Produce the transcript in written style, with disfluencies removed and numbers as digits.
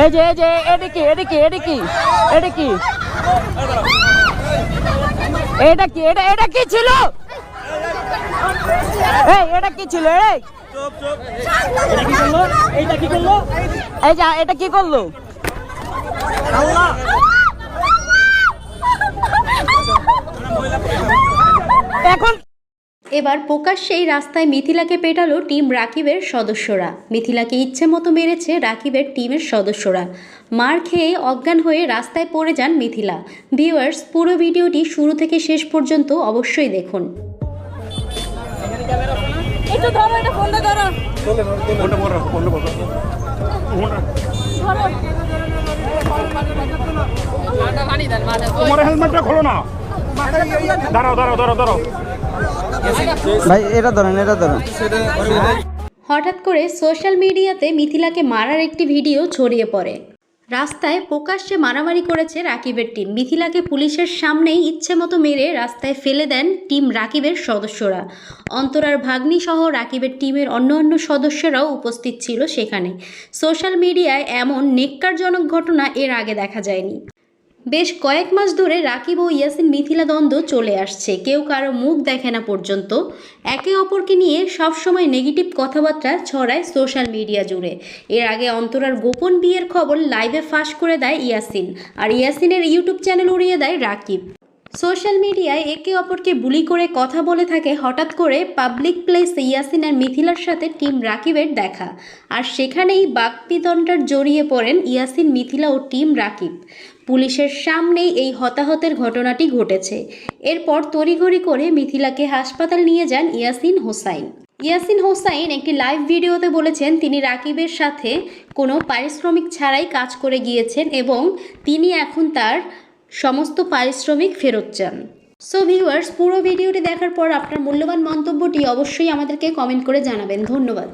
এই যে এটা কি এটা কি এটা কি এটা কি এটা কি এটা কি ছিল? এই এটা কি ছিল? এই এটা কি করলো? এইটা কি করলো? এই যা এটা কি করলো? আল্লাহ এখন এবার প্রকাশ্যেই রাস্তায় মিথিলাকে পেটালো টিম রাকিবের সদস্যরা। মিথিলাকে ইচ্ছে মতো মেরেছে রাকিবের টিমের সদস্যরা। মার খেয়ে অজ্ঞান হয়ে রাস্তায় পড়ে যান মিথিলা। ভিউয়ার্স, পুরো ভিডিওটি শুরু থেকে শেষ পর্যন্ত অবশ্যই দেখুন। একটু ধরো, এটা ফোনটা ধরো। তোমার হেলমেটটা খোলো না। দাঁড়াও দাঁড়াও দাঁড়াও দাঁড়াও ভাই এটা ধরেন এটা ধরেন। হঠাৎ করে সোশ্যাল মিডিয়াতে মিথিলাকে মারার একটি ভিডিও ছড়িয়ে পড়ে। রাস্তায় প্রকাশ্যে মারামারি করেছে রাকিবের টিম। মিথিলাকে পুলিশের সামনেই ইচ্ছে মতো মেরে রাস্তায় ফেলে দেন টিম রাকিবের সদস্যরা। অন্তরার ভাগ্নি সহ রাকিবের টিমের অন্য সদস্যরাও উপস্থিত ছিল সেখানে। সোশ্যাল মিডিয়ায় এমন নেক্কারজনক ঘটনা এর আগে দেখা যায়নি। বেশ কয়েক মাস ধরে রাকিব ও ইয়াসিন মিথিলা দ্বন্দ্ব চলে আসছে। কেউ কারো মুখ দেখে না পর্যন্ত। একে অপরকে নিয়ে সবসময় নেগেটিভ কথাবার্তা ছড়ায় সোশ্যাল মিডিয়া জুড়ে। এর আগে অন্তরার গোপন বিয়ের খবর লাইভে ফাঁস করে দেয় ইয়াসিন, আর ইয়াসিনের ইউটিউব চ্যানেল উড়িয়ে দেয় রাকিব। সোশ্যাল মিডিয়ায় একে অপরকে বুলি করে কথা বলে থাকে। হঠাৎ করে পাবলিক প্লেসে ইয়াসিন আর মিথিলার সাথে টিম রাকিবের দেখা, আর সেখানেই বাকবিতণ্ডার জড়িয়ে পড়েন ইয়াসিন, মিথিলা ও টিম রাকিব। পুলিশের সামনেই এই হতাহতের ঘটনাটি ঘটেছে। এরপর তড়িঘড়ি করে মিথিলাকে হাসপাতাল নিয়ে যান ইয়াসিন হোসাইন। ইয়াসিন হোসাইন একটি লাইভ ভিডিওতে বলেছেন তিনি রাকিবের সাথে কোনো পারিশ্রমিক ছাড়াই কাজ করে গিয়েছেন এবং তিনি এখন তার সমস্ত পারিশ্রমিক ফেরত চান। সো ভিউয়ার্স, পুরো ভিডিওটি দেখার পর আপনার মূল্যবান মন্তব্যটি অবশ্যই আমাদেরকে কমেন্ট করে জানাবেন। ধন্যবাদ।